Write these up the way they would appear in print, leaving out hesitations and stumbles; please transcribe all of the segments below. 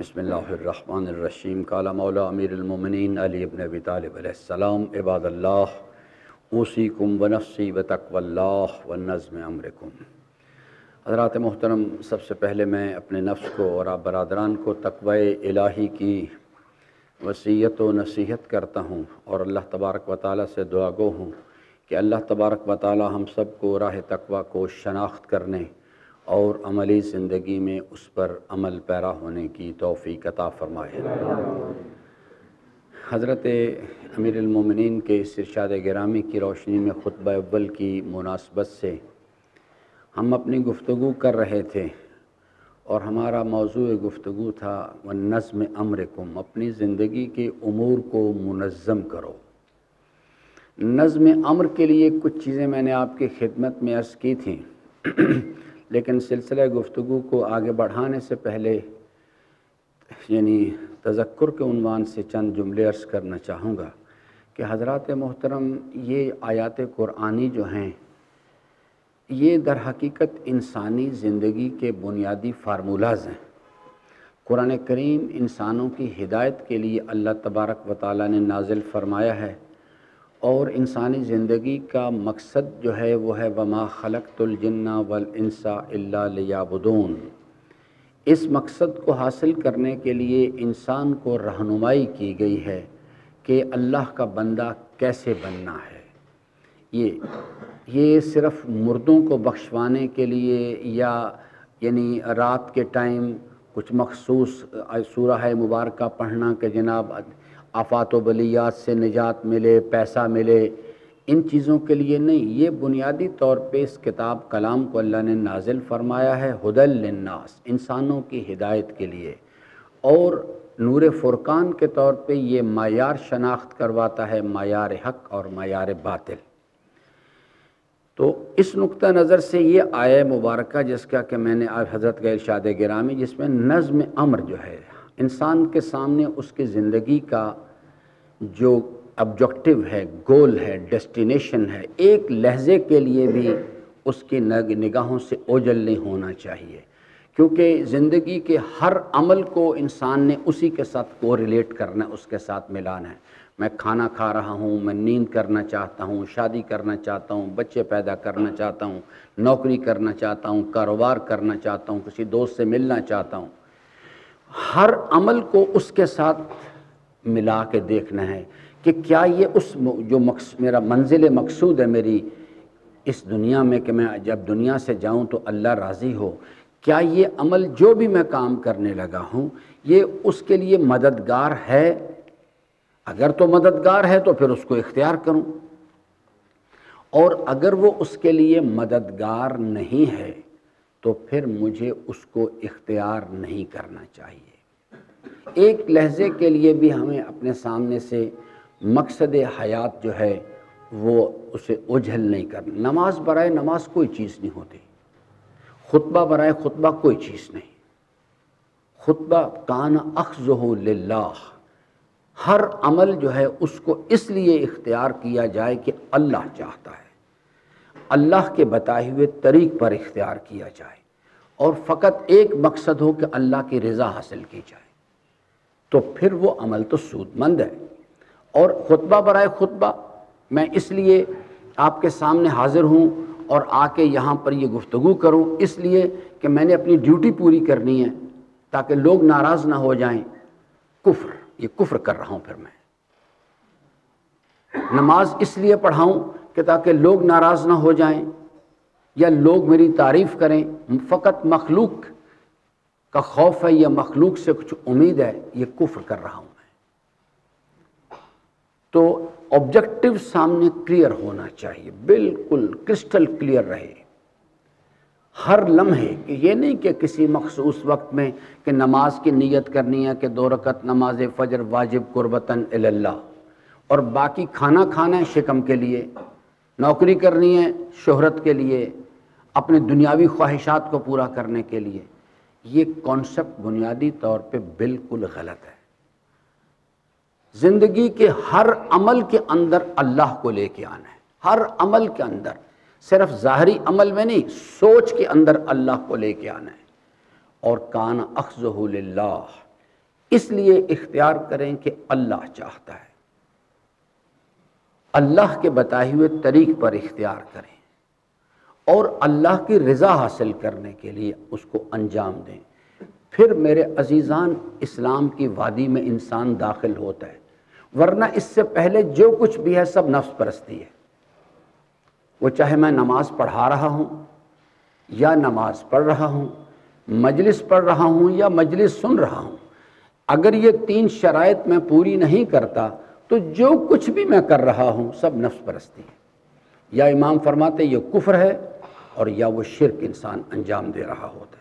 بسم اللہ الرحمن الرحیم قال مولا امیر المومنین علی ابن ابی طالب علیہ السلام عباد اللہ اوصیکم ونفسی بتقوی اللہ ونظم امرکم۔ حضرات محترم، سب سے پہلے میں اپنے نفس کو اور آپ برادران کو تقوی الہی کی وصیت و نصیحت کرتا ہوں اور اللہ تبارک و تعالیٰ سے دعا گو ہوں کہ اللہ تبارک و تعالیٰ ہم سب کو راہ تقوی کو شناخت کرنے اور عملی زندگی میں اس پر عمل پیرا ہونے کی توفیق عطا فرمائے۔ حضرت امیر المومنین کے اس ارشاد گرامی کی روشنی میں خطبہ اول کی مناسبت سے ہم اپنی گفتگو کر رہے تھے اور ہمارا موضوع گفتگو تھا وَنَظْمِ أَمْرِكُمْ، اپنی زندگی کے امور کو منظم کرو۔ نظم امر کے لیے کچھ چیزیں میں نے آپ کی خدمت میں عرض کی تھیں، لیکن سلسلہ گفتگو کو آگے بڑھانے سے پہلے تذکر کے عنوان سے چند جملے عرض کرنا چاہوں گا کہ حضرات محترم، یہ آیات قرآنی جو ہیں یہ در حقیقت انسانی زندگی کے بنیادی فارمولاز ہیں۔ قرآن کریم انسانوں کی ہدایت کے لیے اللہ تبارک و تعالیٰ نے نازل فرمایا ہے، اور انسانی زندگی کا مقصد جو ہے وہ ہے وَمَا خَلَقْتُ الْجِنَّ وَالْإِنسَ إِلَّا لِيَعْبُدُونَ۔ اس مقصد کو حاصل کرنے کے لیے انسان کو رہنمائی کی گئی ہے کہ اللہ کا بندہ کیسے بننا ہے۔ یہ صرف مردوں کو بخشوانے کے لیے یا رات کے ٹائم کچھ مخصوص سورہ مبارکہ پڑھنا کہ جناب آفات و بلیات سے نجات ملے، پیسہ ملے، ان چیزوں کے لیے نہیں۔ یہ بنیادی طور پہ اس کتاب کلام کو اللہ نے نازل فرمایا ہے ہدی للناس، انسانوں کی ہدایت کے لیے، اور نور فرقان کے طور پہ یہ معیار شناخت کرواتا ہے، معیار حق اور معیار باطل۔ تو اس نقطہ نظر سے یہ آیہ مبارکہ جس کا کہ میں نے حضرت کا ارشاد گرامی، جس میں نظم امر جو ہے انسان کے سامنے اس کی زندگی کا جو آبجیکٹو ہے، گول ہے، ڈیسٹینیشن ہے، ایک لحظے کے لیے بھی اس کی نگاہوں سے اوجھل نہیں ہونا چاہیے، کیونکہ زندگی کے ہر عمل کو انسان نے اسی کے ساتھ کوریلیٹ کرنا، اس کے ساتھ ملانا ہے۔ میں کھانا کھا رہا ہوں، میں نیند کرنا چاہتا ہوں، شادی کرنا چاہتا ہوں، بچے پیدا کرنا چاہتا ہوں، نوکری کرنا چاہتا ہوں، کاروبار کرنا چاہتا ہوں، کسی دوست سے ملنا چاہتا ہوں، ہر عمل کو اس کے ساتھ ملا کے دیکھنا ہے کہ کیا یہ اس جو میرا منزل مقصود ہے میری اس دنیا میں کہ میں جب دنیا سے جاؤں تو اللہ راضی ہو، کیا یہ عمل جو بھی میں کام کرنے لگا ہوں یہ اس کے لیے مددگار ہے؟ اگر تو مددگار ہے تو پھر اس کو اختیار کروں، اور اگر وہ اس کے لیے مددگار نہیں ہے تو پھر مجھے اس کو اختیار نہیں کرنا چاہیے۔ ایک لحظے کے لیے بھی ہمیں اپنے سامنے سے مقصد حیات جو ہے وہ اسے اوجھل نہیں کرنا۔ نماز برائے نماز کوئی چیز نہیں ہوتی، خطبہ برائے خطبہ کوئی چیز نہیں۔ خطبہ کان اخذہ للہ، ہر عمل جو ہے اس کو اس لیے اختیار کیا جائے کہ اللہ چاہتا ہے، اللہ کے بتائے ہوئے طریق پر اختیار کیا جائے، اور فقط ایک مقصد ہو کہ اللہ کی رضا حاصل کی جائے، تو پھر وہ عمل تو سود مند ہے۔ اور خطبہ برائے خطبہ میں اس لیے آپ کے سامنے حاضر ہوں اور آ کے یہاں پر یہ گفتگو کروں اس لیے کہ میں نے اپنی ڈیوٹی پوری کرنی ہے تاکہ لوگ ناراض نہ ہو جائیں، یہ کفر کر رہا ہوں۔ پھر میں نماز اس لیے پڑھاؤں کہ تاکہ لوگ ناراض نہ ہو جائیں یا لوگ میری تعریف کریں، فقط مخلوق کا خوف ہے یا مخلوق سے کچھ امید ہے، یہ کفر کر رہا ہوں میں۔ تو آبجیکٹو سامنے کلیئر ہونا چاہیے، بالکل کرسٹل کلیئر رہے ہر لمحے، کہ یہ نہیں کہ کسی مخصوص وقت میں کہ نماز کی نیت کرنی ہے کہ 2 رکعت نماز فجر واجب قربتاً الی اللہ، اور باقی کھانا کھانا ہے شکم کے لیے، نوکری کرنی ہے شہرت کے لیے، اپنے دنیاوی خواہشات کو پورا کرنے کے لیے۔ یہ کانسیپٹ بنیادی طور پہ بالکل غلط ہے۔ زندگی کے ہر عمل کے اندر اللہ کو لے کے آنا ہے، ہر عمل کے اندر، صرف ظاہری عمل میں نہیں، سوچ کے اندر اللہ کو لے کے آنا ہے۔ اور کان اخذہ للہ، اس لیے اختیار کریں کہ اللہ چاہتا ہے، اللہ کے بتائے ہوئے طریق پر اختیار کریں اور اللہ کی رضا حاصل کرنے کے لیے اس کو انجام دیں۔ پھر میرے عزیزان اسلام کی وادی میں انسان داخل ہوتا ہے، ورنہ اس سے پہلے جو کچھ بھی ہے سب نفس پرستی ہے۔ وہ چاہے میں نماز پڑھا رہا ہوں یا نماز پڑھ رہا ہوں، مجلس پڑھ رہا ہوں یا مجلس سن رہا ہوں، اگر یہ تین شرائط میں پوری نہیں کرتا تو جو کچھ بھی میں کر رہا ہوں سب نفس پرستی ہے۔ یا امام فرماتے یہ کفر ہے اور یا وہ شرک انسان انجام دے رہا ہوتا ہے۔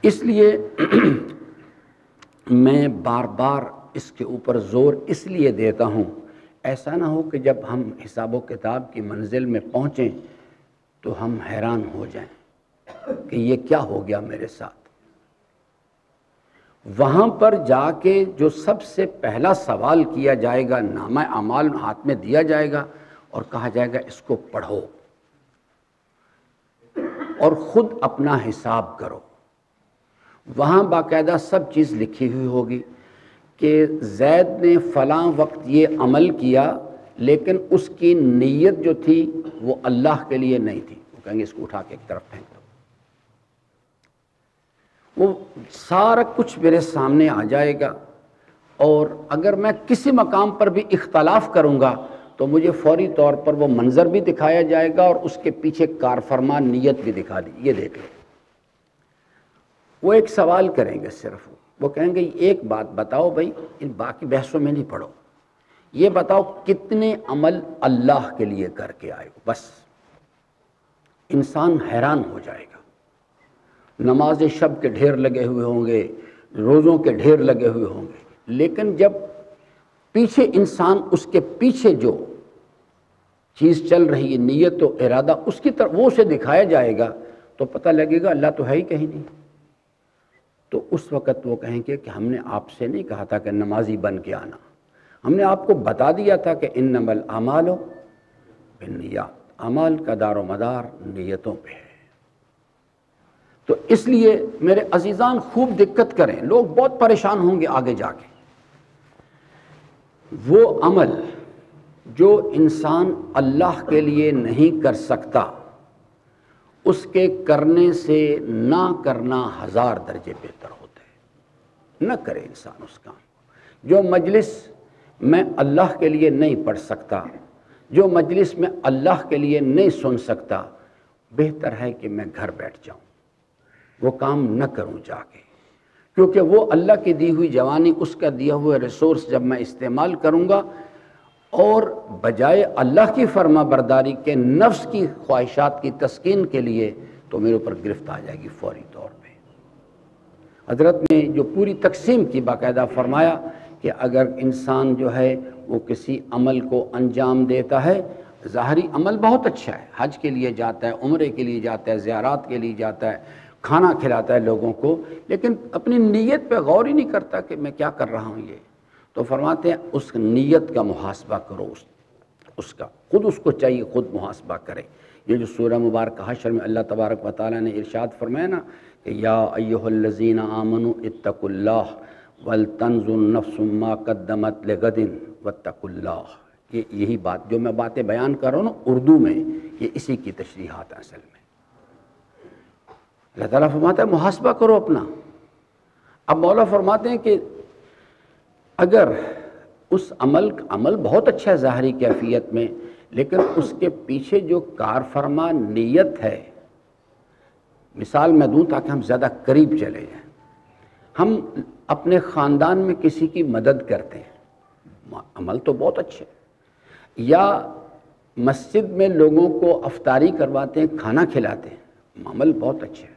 اس لیے میں بار بار اس کے اوپر زور اس لیے دیتا ہوں، ایسا نہ ہو کہ جب ہم حساب و کتاب کی منزل میں پہنچیں تو ہم حیران ہو جائیں کہ یہ کیا ہو گیا میرے ساتھ۔ وہاں پر جا کے جو سب سے پہلا سوال کیا جائے گا، نامہ اعمال ہاتھ میں دیا جائے گا اور کہا جائے گا اس کو پڑھو اور خود اپنا حساب کرو۔ وہاں باقاعدہ سب چیز لکھی ہوئی ہوگی کہ زید نے فلاں وقت یہ عمل کیا، لیکن اس کی نیت جو تھی وہ اللہ کے لیے نہیں تھی۔ وہ کہیں گے اس کو اٹھا کے ایک طرف پھینک دو۔ وہ سارا کچھ میرے سامنے آ جائے گا، اور اگر میں کسی مقام پر بھی اختلاف کروں گا تو مجھے فوری طور پر وہ منظر بھی دکھایا جائے گا اور اس کے پیچھے کارفرما نیت بھی دکھا دی، یہ دیکھ لو۔ وہ ایک سوال کریں گے صرف، وہ کہیں گے ایک بات بتاؤ بھائی، ان باقی بحثوں میں نہیں پڑھو، یہ بتاؤ کتنے عمل اللہ کے لیے کر کے آئے ہو۔ بس انسان حیران ہو جائے گا۔ نماز شب کے ڈھیر لگے ہوئے ہوں گے، روزوں کے ڈھیر لگے ہوئے ہوں گے، لیکن جب پیچھے انسان اس کے پیچھے جو چیز چل رہی ہے، نیت و ارادہ، اس کی طرف وہ اسے دکھایا جائے گا تو پتہ لگے گا اللہ تو ہے ہی کہیں نہیں۔ تو اس وقت وہ کہیں گے کہ ہم نے آپ سے نہیں کہا تھا کہ نمازی بن کے آنا، ہم نے آپ کو بتا دیا تھا کہ انما الاعمال بالنیات، اعمال کا دار و مدار نیتوں پہ ہے۔ تو اس لیے میرے عزیزان خوب دقت کریں، لوگ بہت پریشان ہوں گے آگے جا کے۔ وہ عمل جو انسان اللہ کے لیے نہیں کر سکتا، اس کے کرنے سے نہ کرنا 1000 درجے بہتر ہوتا ہے۔ نہ کرے انسان اس کام کو۔ جو مجلس میں اللہ کے لیے نہیں پڑھ سکتا، جو مجلس میں اللہ کے لیے نہیں سن سکتا، بہتر ہے کہ میں گھر بیٹھ جاؤں، وہ کام نہ کروں جا کے، کیونکہ وہ اللہ کی دی ہوئی جوانی، اس کا دیا ہوا ریسورس جب میں استعمال کروں گا اور بجائے اللہ کی فرما برداری کے نفس کی خواہشات کی تسکین کے لیے، تو میرے اوپر گرفت آ جائے گی فوری طور پہ۔ حضرت نے جو پوری تقسیم کی باقاعدہ فرمایا کہ اگر انسان جو ہے وہ کسی عمل کو انجام دیتا ہے، ظاہری عمل بہت اچھا ہے، حج کے لیے جاتا ہے، عمرے کے لیے جاتا ہے، زیارات کے لیے جاتا ہے، کھانا کھلاتا ہے لوگوں کو، لیکن اپنی نیت پہ غور ہی نہیں کرتا کہ میں کیا کر رہا ہوں۔ یہ تو فرماتے ہیں اس نیت کا محاسبہ کرو، اس کا خود اس کو چاہیے خود محاسبہ کرے۔ یہ جو سورہ مبارکہ حشر میں اللہ تبارک و تعالیٰ نے ارشاد فرمایا نا کہ یا ایھا الذین آمنوا اتقوا اللہ ولتنظر نفس ما قدمت لغد واتقوا اللہ، یہی بات جو میں باتیں بیان کر رہا ہوں نا اردو میں، یہ اسی کی تشریحات ہیں اصل میں۔ اللہ تعالیٰ فرماتا ہے محاسبہ کرو اپنا۔ اب مولا فرماتے ہیں کہ اگر اس عمل بہت اچھا ہے ظاہری کیفیت میں، لیکن اس کے پیچھے جو کارفرما نیت ہے، مثال میں دوں تاکہ ہم زیادہ قریب چلے جائیں، ہم اپنے خاندان میں کسی کی مدد کرتے ہیں، عمل تو بہت اچھا ہے، یا مسجد میں لوگوں کو افطاری کرواتے ہیں، کھانا کھلاتے ہیں، عمل بہت اچھا ہے،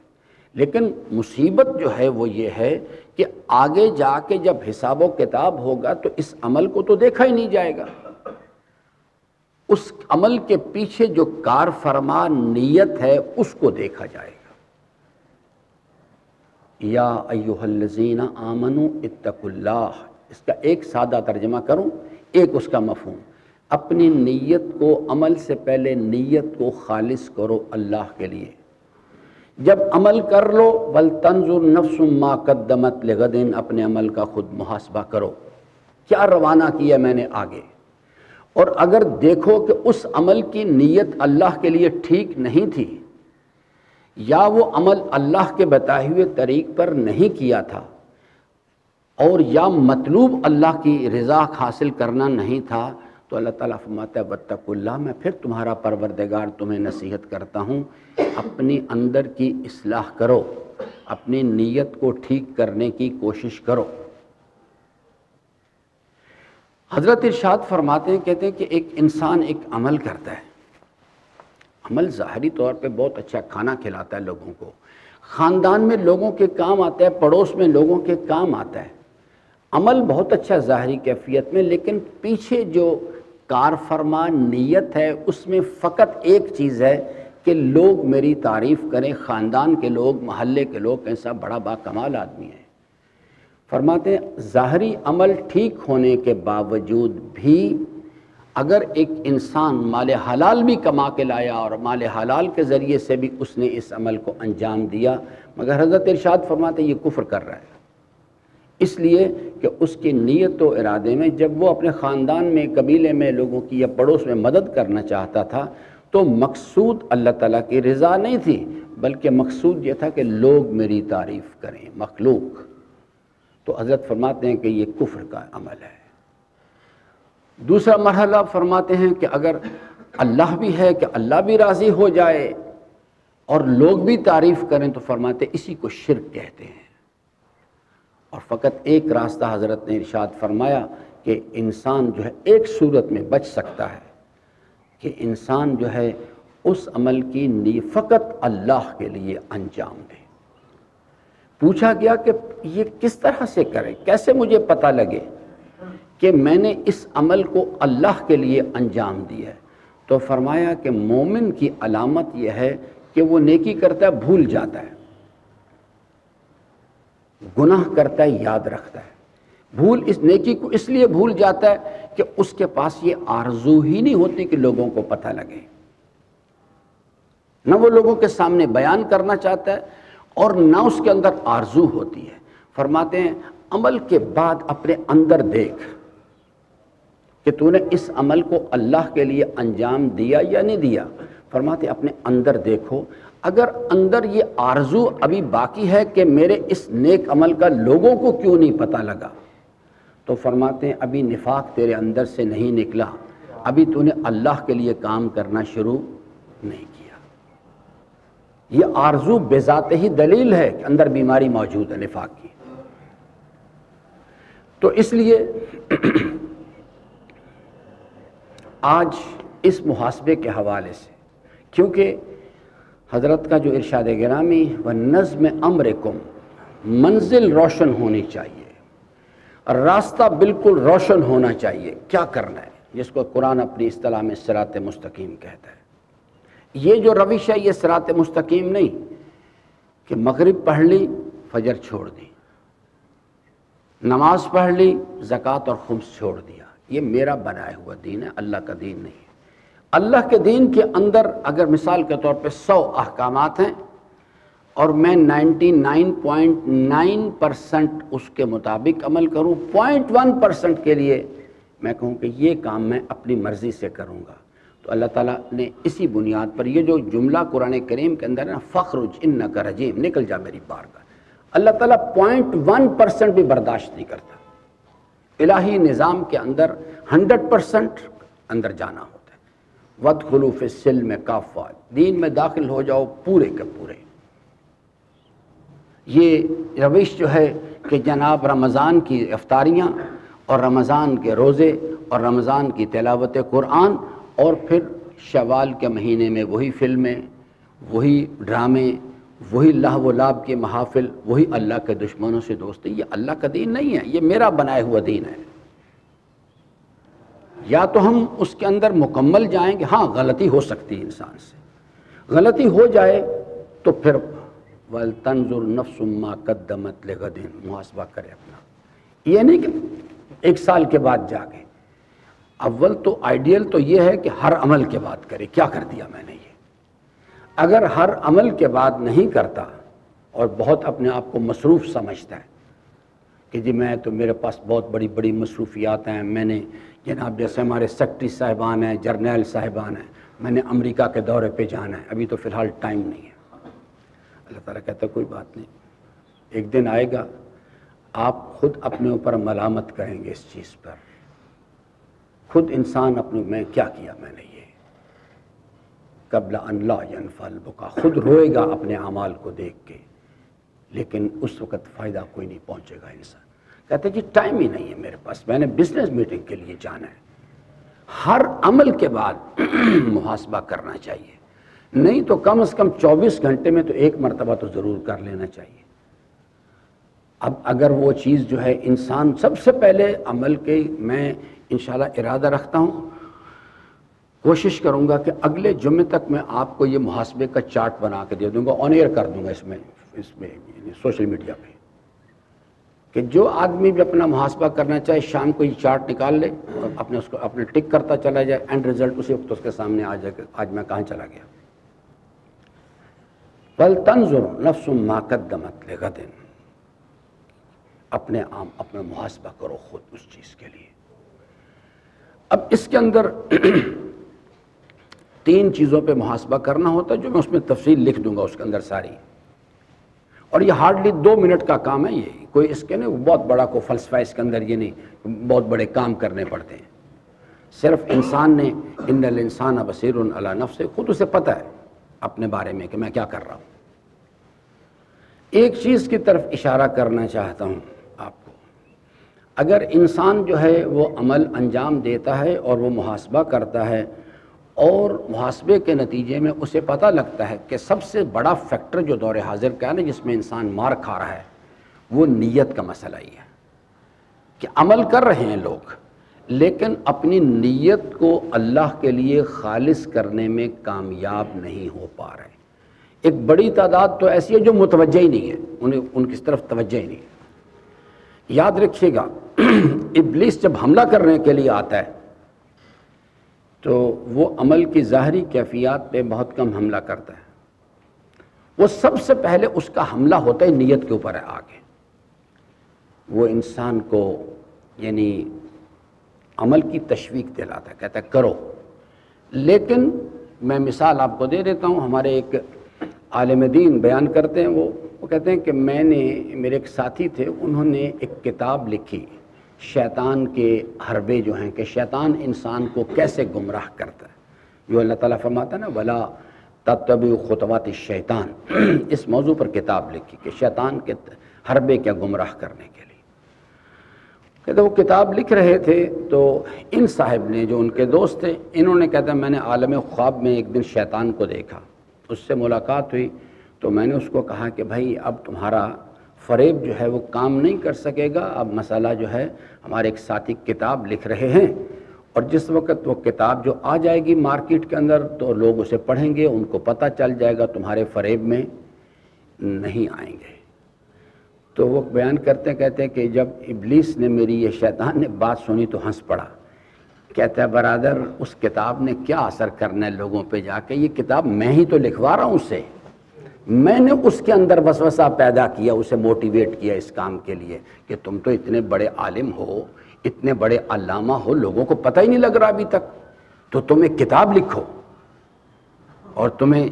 لیکن مصیبت جو ہے وہ یہ ہے کہ آگے جا کے جب حساب و کتاب ہوگا تو اس عمل کو تو دیکھا ہی نہیں جائے گا، اس عمل کے پیچھے جو کار فرما نیت ہے اس کو دیکھا جائے گا۔ یا ایھا الذین آمنوا اتقوا اللہ، اس کا ایک سادہ ترجمہ کروں، ایک اس کا مفہوم، اپنی نیت کو، عمل سے پہلے نیت کو خالص کرو اللہ کے لیے۔ جب عمل کر لو وَلْتَنْظُرْ نَفْسٌ مَا قَدَّمَتْ لِغَدٍ، اپنے عمل کا خود محاسبہ کرو، کیا روانہ کیا میں نے آگے، اور اگر دیکھو کہ اس عمل کی نیت اللہ کے لیے ٹھیک نہیں تھی، یا وہ عمل اللہ کے بتائے ہوئے طریق پر نہیں کیا تھا، اور یا مطلوب اللہ کی رضا حاصل کرنا نہیں تھا، تو اللہ تعالیٰ فرماتا ہے وَاتَّقُوا اللَّهَ، میں پھر تمہارا پروردگار تمہیں نصیحت کرتا ہوں، اپنی اندر کی اصلاح کرو، اپنی نیت کو ٹھیک کرنے کی کوشش کرو۔ حضرت ارشاد فرماتے ہیں، کہتے ہیں کہ ایک انسان ایک عمل کرتا ہے، عمل ظاہری طور پہ بہت اچھا کھانا کھلاتا ہے لوگوں کو، خاندان میں لوگوں کے کام آتا ہے، پڑوس میں لوگوں کے کام آتا ہے، عمل بہت اچھا ظاہری کیفیت میں، لیکن پیچھے جو کار فرما نیت ہے اس میں فقط ایک چیز ہے کہ لوگ میری تعریف کریں، خاندان کے لوگ، محلے کے لوگ، ایسا بڑا با کمال آدمی ہے۔ فرماتے ہیں ظاہری عمل ٹھیک ہونے کے باوجود بھی اگر ایک انسان مال حلال بھی کما کے لایا اور مال حلال کے ذریعے سے بھی اس نے اس عمل کو انجام دیا، مگر حضرت ارشاد فرماتے ہیں یہ کفر کر رہا ہے، اس لیے کہ اس کی نیت و ارادے میں جب وہ اپنے خاندان میں، قبیلے میں لوگوں کی یا پڑوس میں مدد کرنا چاہتا تھا تو مقصود اللہ تعالیٰ کی رضا نہیں تھی، بلکہ مقصود یہ تھا کہ لوگ میری تعریف کریں، مخلوق۔ تو حضرت فرماتے ہیں کہ یہ کفر کا عمل ہے۔ دوسرا مرحلہ فرماتے ہیں کہ اگر اللہ بھی ہے کہ اللہ بھی راضی ہو جائے اور لوگ بھی تعریف کریں، تو فرماتے ہیں اسی کو شرک کہتے ہیں۔ اور فقط ایک راستہ حضرت نے ارشاد فرمایا کہ انسان جو ہے ایک صورت میں بچ سکتا ہے کہ انسان جو ہے اس عمل کی فقط اللہ کے لیے انجام دے۔ پوچھا گیا کہ یہ کس طرح سے کرے، کیسے مجھے پتہ لگے کہ میں نے اس عمل کو اللہ کے لیے انجام دیا ہے؟ تو فرمایا کہ مومن کی علامت یہ ہے کہ وہ نیکی کرتا ہے بھول جاتا ہے، گناہ کرتا ہے یاد رکھتا ہے، اس نیکی کو اس لیے بھول جاتا ہے کہ اس کے پاس یہ آرزو ہی نہیں ہوتی کہ لوگوں کو پتہ لگے، نہ وہ لوگوں کے سامنے بیان کرنا چاہتا ہے اور نہ اس کے اندر آرزو ہوتی ہے۔ فرماتے ہیں عمل کے بعد اپنے اندر دیکھ کہ تو نے اس عمل کو اللہ کے لیے انجام دیا یا نہیں دیا۔ فرماتے ہیں اپنے اندر دیکھو، اگر اندر یہ آرزو ابھی باقی ہے کہ میرے اس نیک عمل کا لوگوں کو کیوں نہیں پتہ لگا، تو فرماتے ہیں ابھی نفاق تیرے اندر سے نہیں نکلا، ابھی تو نے اللہ کے لیے کام کرنا شروع نہیں کیا۔ یہ آرزو بذات ہی دلیل ہے کہ اندر بیماری موجود ہے نفاق کی۔ تو اس لیے آج اس محاسبے کے حوالے سے، کیونکہ حضرت کا جو ارشاد گرامی وَنَظْمِ أَمْرِكُمْ، منزل روشن ہونی چاہیے، راستہ بالکل روشن ہونا چاہیے، کیا کرنا ہے، جس کو قرآن اپنی اصطلاح میں صراط مستقیم کہتا ہے۔ یہ جو روش ہے یہ صراط مستقیم نہیں کہ مغرب پڑھ لی فجر چھوڑ دی، نماز پڑھ لی زکوٰۃ اور خمس چھوڑ دیا، یہ میرا بنایا ہوا دین ہے، اللہ کا دین نہیں ہے۔ اللہ کے دین کے اندر اگر مثال کے طور پہ 100 احکامات ہیں اور میں 99.9% اس کے مطابق عمل کروں، 0.1% کے لیے میں کہوں کہ یہ کام میں اپنی مرضی سے کروں گا، تو اللہ تعالیٰ نے اسی بنیاد پر یہ جو جملہ قرآن کریم کے اندر ہے نا، فخرج انک رجیم، نکل جا میری بارگاہ، اللہ تعالیٰ 0.1% بھی برداشت نہیں کرتا۔ الہی نظام کے اندر 100% اندر جانا ہوتا ہے۔ وَادْخُلُوا فِي السِّلْمِ كَافَّةً، دین میں داخل ہو جاؤ پورے کے پورے۔ یہ روش جو ہے کہ جناب رمضان کی افطاریاں اور رمضان کے روزے اور رمضان کی تلاوت قرآن، اور پھر شوال کے مہینے میں وہی فلمیں، وہی ڈرامے، وہی لہو و لعب کے محافل، وہی اللہ کے دشمنوں سے دوستی، یہ اللہ کا دین نہیں ہے، یہ میرا بنایا ہوا دین ہے۔ یا تو ہم اس کے اندر مکمل جائیں گے، ہاں غلطی ہو سکتی ہے انسان سے، غلطی ہو جائے تو پھر وَلْتَنْظُرْ نَفْسٌ مَا قَدَّمَتْ لِغَدٍ، محاسبہ کرے اپنا۔ یہ نہیں کہ ایک سال کے بعد جا کے، اول تو آئیڈیل تو یہ ہے کہ ہر عمل کے بعد کرے، کیا کر دیا میں نے یہ۔ اگر ہر عمل کے بعد نہیں کرتا اور بہت اپنے آپ کو مصروف سمجھتا ہے کہ جی میں تو میرے پاس بہت بڑی بڑی مصروفیات ہیں، میں نے جناب جیسے ہمارے سیکٹری صاحبان ہیں، جرنیل صاحبان ہیں، میں نے امریکہ کے دورے پہ جانا ہے، ابھی تو فی الحال ٹائم نہیں ہے۔ اللہ تعالیٰ کہتا ہے کوئی بات نہیں، ایک دن آئے گا آپ خود اپنے اوپر ملامت کریں گے اس چیز پر، خود انسان اپنے میں کیا کیا میں نے یہ، قبل ان لا ینفع البکا، خود روئے گا اپنے اعمال کو دیکھ کے، لیکن اس وقت فائدہ کوئی نہیں پہنچے گا انسان۔ کہتے جی ٹائم ہی نہیں ہے میرے پاس، میں نے بزنس میٹنگ کے لیے جانا ہے۔ ہر عمل کے بعد محاسبہ کرنا چاہیے، نہیں تو کم از کم 24 گھنٹے میں تو ایک مرتبہ تو ضرور کر لینا چاہیے۔ اب اگر وہ چیز جو ہے انسان سب سے پہلے عمل کے، میں انشاءاللہ ارادہ رکھتا ہوں، کوشش کروں گا کہ اگلے جمعے تک میں آپ کو یہ محاسبے کا چارٹ بنا کے دے دوں گا، آن ایئر کر دوں گا اس میں سوشل میڈیا پہ، کہ جو آدمی بھی اپنا محاسبہ کرنا چاہے شام کو یہ چارٹ نکال لے اور اپنے اس کو اپنے ٹک کرتا چلا جائے، اینڈ رزلٹ اسی وقت اس کے سامنے آ جائے کہ آج میں کہاں چلا گیا۔ وَلْتَنْظُرْ نَفْسٌ مَا قَدَّمَتْ لِغَدٍ، اپنا محاسبہ کرو خود اس چیز کے لیے۔ اب اس کے اندر 3 چیزوں پہ محاسبہ کرنا ہوتا ہے جو میں اس میں تفصیل لکھ دوں گا اس کے اندر ساری، اور یہ ہارڈلی 2 منٹ کا کام ہے، یہ کوئی اس کے نہیں بہت بڑا کوئی فلسفہ اس کے اندر یہ نہیں بہت بڑے کام کرنے پڑتے ہیں، صرف انسان نے ان الانسان بصیر علی نفسہ، خود اسے پتہ ہے اپنے بارے میں کہ میں کیا کر رہا ہوں۔ ایک چیز کی طرف اشارہ کرنا چاہتا ہوں آپ کو، اگر انسان جو ہے وہ عمل انجام دیتا ہے اور وہ محاسبہ کرتا ہے اور محاسبے کے نتیجے میں اسے پتہ لگتا ہے کہ سب سے بڑا فیکٹر جو دور حاضر کا ہے نا جس میں انسان مار کھا رہا ہے وہ نیت کا مسئلہ ہی ہے، کہ عمل کر رہے ہیں لوگ لیکن اپنی نیت کو اللہ کے لیے خالص کرنے میں کامیاب نہیں ہو پا رہے۔ ایک بڑی تعداد تو ایسی ہے جو متوجہ ہی نہیں ہے، ان کی طرف توجہ ہی نہیں ہے۔ یاد رکھیے گا ابلیس جب حملہ کرنے کے لیے آتا ہے تو وہ عمل کی ظاہری کیفیات پہ بہت کم حملہ کرتا ہے، وہ سب سے پہلے اس کا حملہ ہوتا ہے نیت کے اوپر ہے آگے، وہ انسان کو یعنی عمل کی تشویق دلاتا ہے، کہتا ہے کرو۔ لیکن میں مثال آپ کو دے دیتا ہوں، ہمارے ایک عالم دین بیان کرتے ہیں، وہ کہتے ہیں کہ میرے ایک ساتھی تھے، انہوں نے ایک کتاب لکھی شیطان کے حربے جو ہیں، کہ شیطان انسان کو کیسے گمراہ کرتا ہے، جو اللہ تعالیٰ فرماتا ہے نا وَلَا تَتَّبِعُوا خُطُوَاتِ الشَّيْطَانِ، اس موضوع پر کتاب لکھی کہ شیطان کے حربے کیا گمراہ کرنے کے لیے۔ کہتے وہ کتاب لکھ رہے تھے تو ان صاحب نے جو ان کے دوست تھے، انہوں نے کہتا میں نے عالم خواب میں ایک دن شیطان کو دیکھا، اس سے ملاقات ہوئی تو میں نے اس کو کہا کہ بھائی اب تمہارا فریب جو ہے وہ کام نہیں کر سکے گا، اب مسئلہ جو ہے ہمارے ایک ساتھی کتاب لکھ رہے ہیں اور جس وقت وہ کتاب جو آ جائے گی مارکیٹ کے اندر تو لوگ اسے پڑھیں گے، ان کو پتہ چل جائے گا، تمہارے فریب میں نہیں آئیں گے۔ تو وہ بیان کرتے کہتے ہیں کہ جب ابلیس نے میری یہ شیطان نے بات سنی تو ہنس پڑا، کہتا ہے برادر اس کتاب نے کیا اثر کرنا ہے لوگوں پہ جا کے، یہ کتاب میں ہی تو لکھوا رہا ہوں اسے، میں نے اس کے اندر وسوسہ پیدا کیا، اسے موٹیویٹ کیا اس کام کے لیے کہ تم تو اتنے بڑے عالم ہو، اتنے بڑے علامہ ہو، لوگوں کو پتہ ہی نہیں لگ رہا ابھی تک، تو تم ایک کتاب لکھو اور تمہیں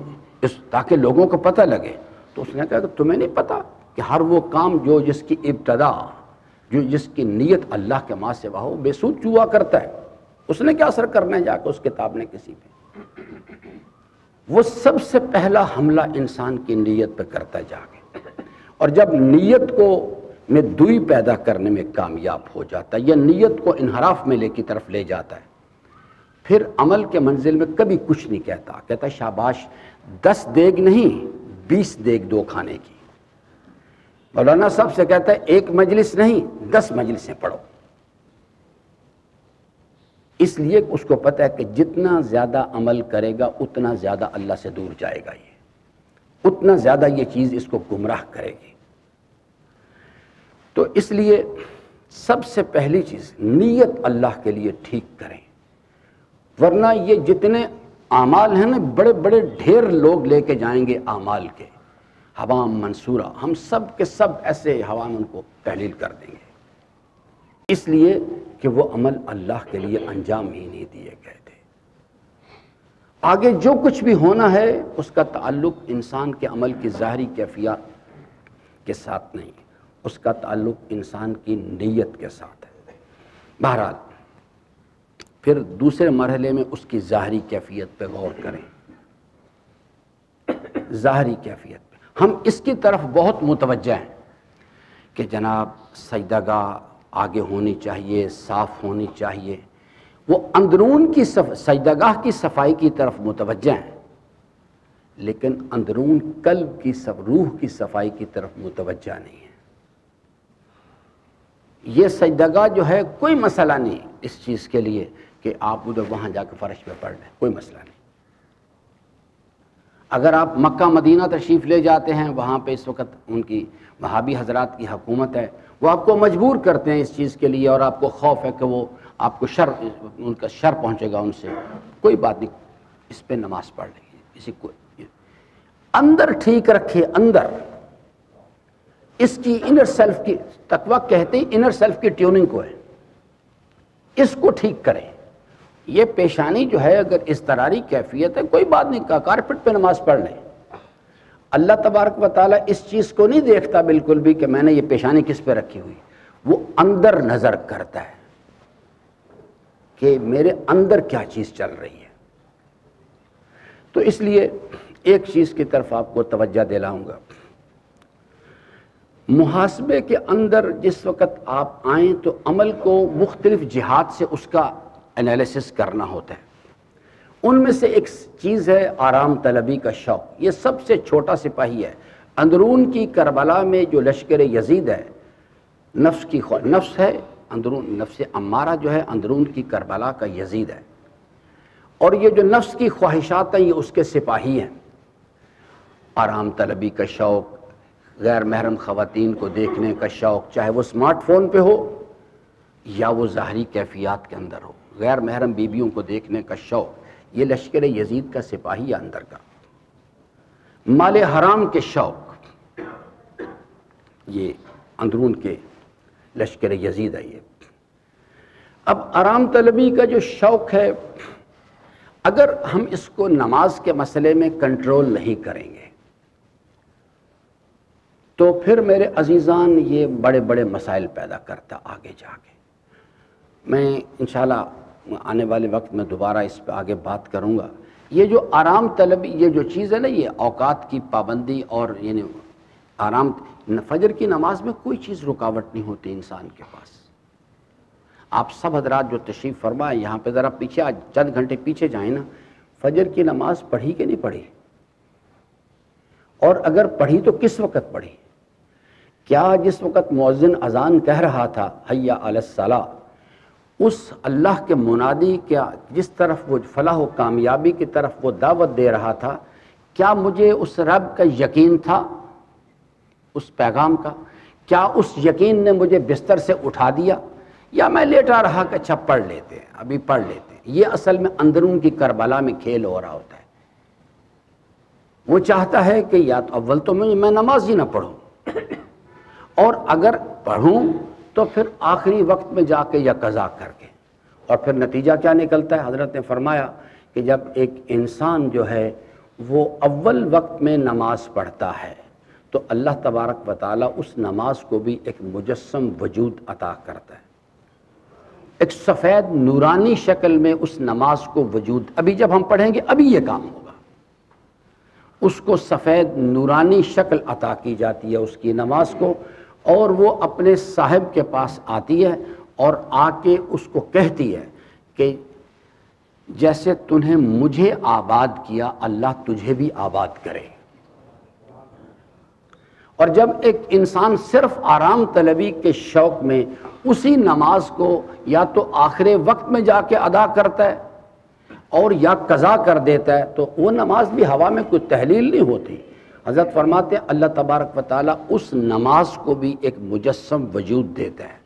تاکہ لوگوں کو پتہ لگے۔ تو اس نے کہا کہ تمہیں نہیں پتہ کہ ہر وہ کام جو جس کی ابتدا جس کی نیت اللہ کے ماں سے ہو بے سود ہوا کرتا ہے، اس نے کیا اثر کرنا ہے جا کے اس کتاب نے کسی پہ۔ وہ سب سے پہلا حملہ انسان کی نیت پہ کرتا ہے جا کے، اور جب نیت کو میں دوئی پیدا کرنے میں کامیاب ہو جاتا ہے یا نیت کو انحراف میں کی طرف لے جاتا ہے، پھر عمل کے منزل میں کبھی کچھ نہیں کہتا شاباش 10 دیگ نہیں 20 دیگ دو کھانے کی۔ مولانا صاحب سے کہتا ہے 1 مجلس نہیں 10 مجلسیں پڑھو، اس لیے اس کو پتہ ہے کہ جتنا زیادہ عمل کرے گا اتنا زیادہ اللہ سے دور جائے گا، یہ اتنا زیادہ یہ چیز اس کو گمراہ کرے گی۔ تو اس لیے سب سے پہلی چیز نیت اللہ کے لیے ٹھیک کریں، ورنہ یہ جتنے اعمال ہیں نا، بڑے بڑے ڈھیر لوگ لے کے جائیں گے اعمال کے، حوام منصورہ، ہم سب کے سب ایسے حوام ان کو تحلیل کر دیں گے، اس لیے کہ وہ عمل اللہ کے لیے انجام ہی نہیں دیے گئے تھے۔ آگے جو کچھ بھی ہونا ہے اس کا تعلق انسان کے عمل کی ظاہری کیفیات کے ساتھ نہیں، اس کا تعلق انسان کی نیت کے ساتھ ہے۔ بہرحال پھر دوسرے مرحلے میں اس کی ظاہری کیفیت پہ غور کریں۔ ظاہری کیفیت پہ ہم اس کی طرف بہت متوجہ ہیں کہ جناب سجدہ گاہ آگے ہونی چاہیے، صاف ہونی چاہیے، وہ اندرون کی سجدہ گاہ کی صفائی کی طرف متوجہ ہیں، لیکن اندرون قلب کی روح کی صفائی کی طرف متوجہ نہیں ہے۔ یہ سجدہ گاہ جو ہے کوئی مسئلہ نہیں اس چیز کے لیے کہ آپ ادھر وہاں جا کے فرش پہ پڑھ لیں، کوئی مسئلہ نہیں۔ اگر آپ مکہ مدینہ تشریف لے جاتے ہیں، وہاں پہ اس وقت ان کی وہابی حضرات کی حکومت ہے، وہ آپ کو مجبور کرتے ہیں اس چیز کے لیے، اور آپ کو خوف ہے کہ وہ آپ کو ان کا شر پہنچے گا ان سے، کوئی بات نہیں، اس پہ نماز پڑھ لیں، اسی کو اندر ٹھیک رکھے، اندر اس کی انر سیلف کی تقویٰ کہتے ہیں، انر سیلف کی ٹیوننگ کو ہے، اس کو ٹھیک کریں۔ یہ پیشانی جو ہے اگر اضطراری کیفیت ہے کوئی بات نہیں، کارپٹ پہ نماز پڑھ لیں۔ اللہ تبارک و تعالیٰ اس چیز کو نہیں دیکھتا بالکل بھی کہ میں نے یہ پیشانی کس پہ رکھی ہوئی، وہ اندر نظر کرتا ہے کہ میرے اندر کیا چیز چل رہی ہے۔ تو اس لیے ایک چیز کی طرف آپ کو توجہ دلاؤں گا، محاسبے کے اندر جس وقت آپ آئیں تو عمل کو مختلف جہات سے اس کا انالیسس کرنا ہوتا ہے۔ ان میں سے ایک چیز ہے آرام طلبی کا شوق، یہ سب سے چھوٹا سپاہی ہے۔ اندرون کی کربلا میں جو لشکر یزید ہے، نفس ہے، اندرون نفس امارہ جو ہے اندرون کی کربلا کا یزید ہے، اور یہ جو نفس کی خواہشات ہیں یہ اس کے سپاہی ہیں۔ آرام طلبی کا شوق، غیر محرم خواتین کو دیکھنے کا شوق، چاہے وہ اسمارٹ فون پہ ہو یا وہ ظاہری کیفیات کے اندر ہو، غیر محرم بیویوں کو دیکھنے کا شوق، یہ لشکر یزید کا سپاہی ہے اندر کا۔ مال حرام کے شوق، یہ اندرون کے لشکر یزید ہے۔ یہ اب آرام طلبی کا جو شوق ہے، اگر ہم اس کو نماز کے مسئلے میں کنٹرول نہیں کریں گے تو پھر میرے عزیزان یہ بڑے بڑے مسائل پیدا کرتا آگے جا کے۔ میں انشاءاللہ آنے والے وقت میں دوبارہ اس پہ آگے بات کروں گا۔ یہ جو آرام طلبی، یہ جو چیز ہے نا، یہ اوقات کی پابندی اور یعنی آرام، فجر کی نماز میں کوئی چیز رکاوٹ نہیں ہوتی انسان کے پاس۔ آپ سب حضرات جو تشریف فرمائے یہاں پہ ذرا پیچھے چند گھنٹے پیچھے جائیں نا، فجر کی نماز پڑھی کہ نہیں پڑھی، اور اگر پڑھی تو کس وقت پڑھی؟ کیا جس وقت مؤذن اذان کہہ رہا تھا حی علی الصلاۃ، اس اللہ کے منادی کیا جس طرف وہ فلاح و کامیابی کی طرف وہ دعوت دے رہا تھا، کیا مجھے اس رب کا یقین تھا، اس پیغام کا؟ کیا اس یقین نے مجھے بستر سے اٹھا دیا، یا میں لیٹا رہا کہ اچھا پڑھ لیتے ہیں، ابھی پڑھ لیتے ہیں؟ یہ اصل میں اندرون کی کربلا میں کھیل ہو رہا ہوتا ہے۔ وہ چاہتا ہے کہ یا تو اول تو میں نماز ہی نہ پڑھوں، اور اگر پڑھوں تو پھر آخری وقت میں جا کے یا قضا کر کے، اور پھر نتیجہ کیا نکلتا ہے؟ حضرت نے فرمایا کہ جب ایک انسان جو ہے وہ اول وقت میں نماز پڑھتا ہے تو اللہ تبارک و تعالیٰ اس نماز کو بھی ایک مجسم وجود عطا کرتا ہے، ایک سفید نورانی شکل میں اس نماز کو وجود، ابھی جب ہم پڑھیں گے ابھی یہ کام ہوگا، اس کو سفید نورانی شکل عطا کی جاتی ہے اس کی نماز کو، اور وہ اپنے صاحب کے پاس آتی ہے اور آ کے اس کو کہتی ہے کہ جیسے تنہیں مجھے آباد کیا اللہ تجھے بھی آباد کرے۔ اور جب ایک انسان صرف آرام طلبی کے شوق میں اسی نماز کو یا تو آخر وقت میں جا کے ادا کرتا ہے اور یا قضا کر دیتا ہے تو وہ نماز بھی ہوا میں کوئی تحلیل نہیں ہوتی۔ حضرت فرماتے ہیں اللہ تبارک و تعالیٰ اس نماز کو بھی ایک مجسم وجود دیتا ہے،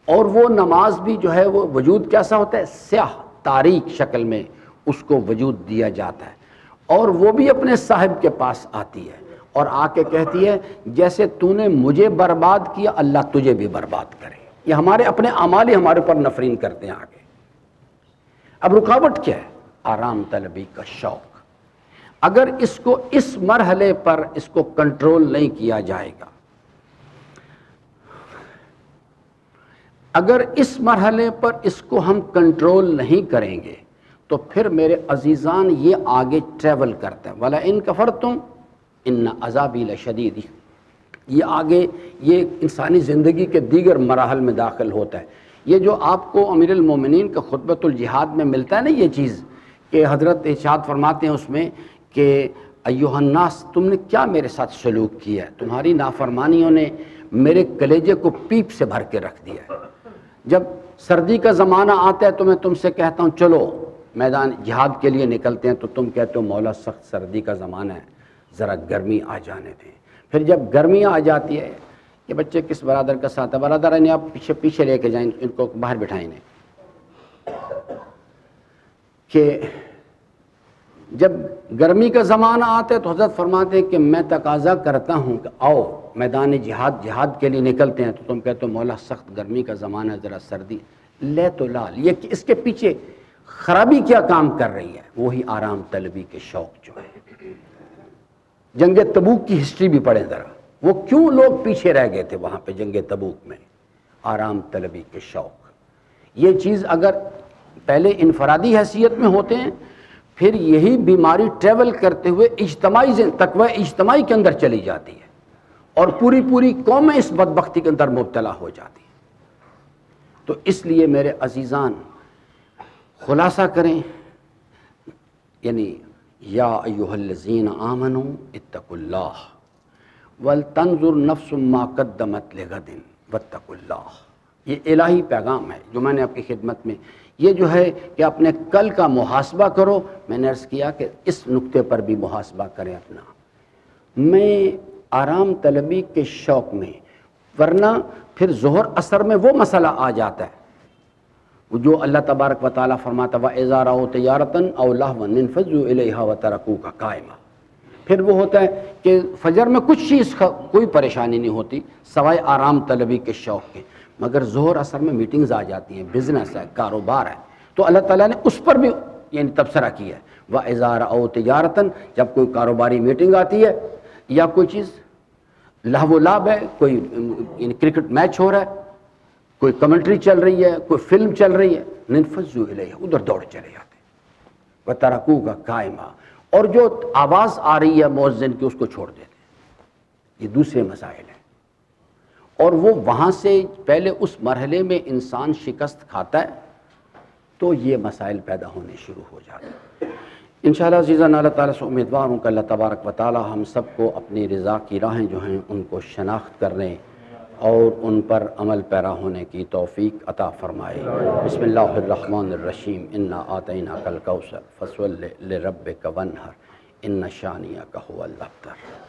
اور وہ نماز بھی جو ہے وہ وجود کیسا ہوتا ہے؟ سیاہ تاریک شکل میں اس کو وجود دیا جاتا ہے، اور وہ بھی اپنے صاحب کے پاس آتی ہے اور آ کے کہتی ہے جیسے تو نے مجھے برباد کیا اللہ تجھے بھی برباد کرے۔ یہ ہمارے اپنے اعمال ہی ہمارے اوپر نفرین کرتے ہیں آگے۔ اب رکاوٹ کیا ہے؟ آرام طلبی کا شوق۔ اگر اس کو اس مرحلے پر اس کو کنٹرول نہیں کیا جائے گا، اگر اس مرحلے پر اس کو ہم کنٹرول نہیں کریں گے تو پھر میرے عزیزان یہ آگے ٹریول کرتا ہے۔ وَلَئِن كَفَرْتُمْ إِنَّ عَذَابِي لَشَدِيدٌ، یہ آگے یہ انسانی زندگی کے دیگر مراحل میں داخل ہوتا ہے۔ یہ جو آپ کو امیر المومنین کا خطبۃ الجہاد میں ملتا ہے نا یہ چیز، کہ حضرت ارشاد فرماتے ہیں اس میں کہ ایھا الناس، تم نے کیا میرے ساتھ سلوک کیا ہے، تمہاری نافرمانیوں نے میرے کلیجے کو پیپ سے بھر کے رکھ دیا ہے۔ جب سردی کا زمانہ آتا ہے تو میں تم سے کہتا ہوں چلو میدان جہاد کے لیے نکلتے ہیں، تو تم کہتے ہو مولا سخت سردی کا زمانہ ہے، ذرا گرمی آ جانے دیں۔ پھر جب گرمی آ جاتی ہے، یہ بچے کس برادر کا ساتھ ہے، برادر انہیں آپ پیچھے لے کے جائیں، ان کو باہر بٹھائیں انہیں، کہ جب گرمی کا زمانہ آتا ہے تو حضرت فرماتے ہیں کہ میں تقاضا کرتا ہوں کہ آؤ میدان جہاد کے لیے نکلتے ہیں، تو تم کہتے ہو مولا سخت گرمی کا زمانہ ہے، ذرا سردی لے تو لال۔ یہ اس کے پیچھے خرابی کیا کام کر رہی ہے؟ وہی آرام طلبی کے شوق جو ہے۔ جنگ تبوک کی ہسٹری بھی پڑھیں ذرا، وہ کیوں لوگ پیچھے رہ گئے تھے وہاں پہ جنگ تبوک میں؟ آرام طلبی کے شوق۔ یہ چیز اگر پہلے انفرادی حیثیت میں ہوتے ہیں، پھر یہی بیماری ٹریول کرتے ہوئے اجتماعی تقوی اجتماعی کے اندر چلی جاتی ہے اور پوری قومیں اس بدبختی کے اندر مبتلا ہو جاتی ہیں۔ تو اس لیے میرے عزیزان خلاصہ کریں، یعنی یا ایھا الذین آمنوا اتقوا اللہ ولتنظر نفس ما قدمت لغد واتقوا اللہ۔ یہ الہی پیغام ہے جو میں نے آپ کی خدمت میں، یہ جو ہے کہ اپنے کل کا محاسبہ کرو۔ میں نے عرض کیا کہ اس نقطے پر بھی محاسبہ کریں اپنا۔ میں آرام طلبی کے شوق میں، ورنہ پھر ظہر اثر میں وہ مسئلہ آ جاتا ہے جو اللہ تبارک و تعالیٰ فرماتا وَإِذَا رَأَوْا تِجَارَةً أَوْ لَهْوًا انفضوا إِلَيْهَا وَتَرَكُوكَ قَائِمًا۔ پھر وہ ہوتا ہے کہ فجر میں کچھ چیز کوئی پریشانی نہیں ہوتی سوائے آرام طلبی کے شوق کے، مگر ظہر اثر میں میٹنگز آ جاتی ہیں، بزنس ہے، کاروبار ہے، تو اللہ تعالیٰ نے اس پر بھی یعنی تبصرہ کیا ہے وَإِذَا رَأَوْا تِجَارَةً، جب کوئی کاروباری میٹنگ آتی ہے یا کوئی چیز لہو و لعب ہے، کوئی یعنی کرکٹ میچ ہو رہا ہے، کوئی کمنٹری چل رہی ہے، کوئی فلم چل رہی ہے، ننفذوا الیہ، ادھر دوڑ چلے جاتے ہیں، وترکوک قائما، اور جو آواز آ رہی ہے مؤذن کی اس کو چھوڑ دیتے ہیں۔ یہ دوسرے مسائل ہیں، اور وہ وہاں سے پہلے اس مرحلے میں انسان شکست کھاتا ہے تو یہ مسائل پیدا ہونے شروع ہو جاتے ہیں۔ انشاءاللہ عزیزاً، اللہ تعالیٰ سے امیدوار ہوں کہ اللہ تبارک و تعالیٰ ہم سب کو اپنی رضا کی راہیں جو ہیں ان کو شناخت کرنے اور ان پر عمل پیرا ہونے کی توفیق عطا فرمائے۔ بسم اللہ الرحمن الرحیم، انا آتیناک الکوثر فصل لربک وانحر ان شانئک ھو الابتر۔